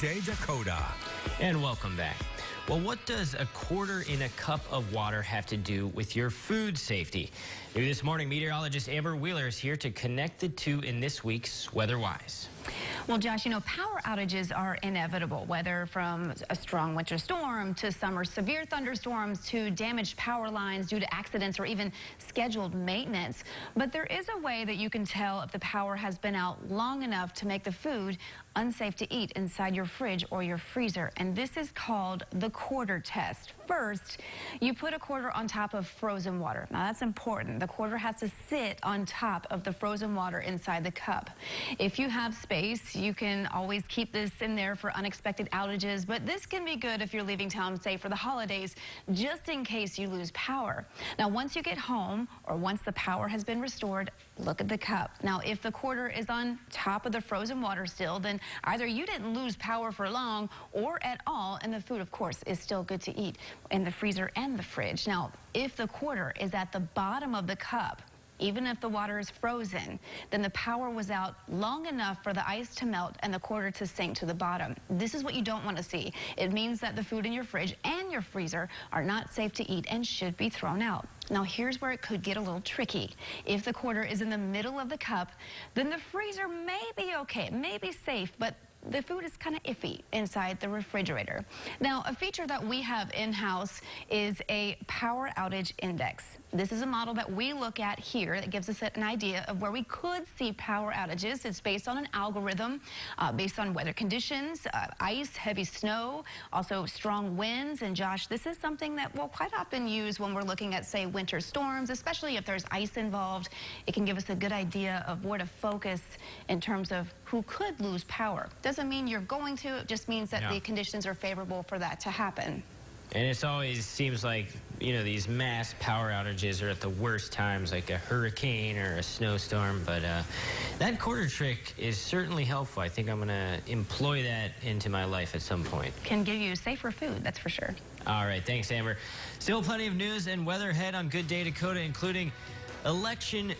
Day Dakota. And welcome back. Well, what does a quarter in a cup of water have to do with your food safety? New this morning, meteorologist Amber Wheeler is here to connect the two in this week's Weather Wise. Well, Josh, you know, power outages are inevitable, whether from a strong winter storm to summer severe thunderstorms to damaged power lines due to accidents or even scheduled maintenance. But there is a way that you can tell if the power has been out long enough to make the food unsafe to eat inside your fridge or your freezer. And this is called the quarter test. First, you put a quarter on top of frozen water. Now, that's important. The quarter has to sit on top of the frozen water inside the cup. If you have space, you can always keep this in there for unexpected outages, but this can be good if you're leaving town, say, for the holidays, just in case you lose power. Now, once you get home or once the power has been restored, look at the cup. Now, if the quarter is on top of the frozen water still, then either you didn't lose power for long or at all, and the food, of course, is still good to eat in the freezer and the fridge. Now, if the quarter is at the bottom of the cup, even if the water is frozen, then the power was out long enough for the ice to melt and the quarter to sink to the bottom. This is what you don't want to see. It means that the food in your fridge and your freezer are not safe to eat and should be thrown out. Now, here's where it could get a little tricky. If the quarter is in the middle of the cup, then the freezer may be okay, it may be safe, but the food is kind of iffy inside the refrigerator. Now, a feature that we have in-house is a power outage index. This is a model that we look at here that gives us an idea of where we could see power outages. It's based on an algorithm based on weather conditions, ice, heavy snow, also strong winds. And Josh, this is something that we'll quite often use when we're looking at, say, winter storms, especially if there's ice involved. It can give us a good idea of where to focus in terms of who could lose power. Doesn't mean you're going to, it just means that the conditions are favorable for that to happen. And it always seems like, you know, these mass power outages are at the worst times, like a hurricane or a snowstorm. But that quarter trick is certainly helpful. I think I'm going to employ that into my life at some point. Can give you safer food, that's for sure. All right, thanks, Amber. Still plenty of news and weather ahead on Good Day Dakota, including election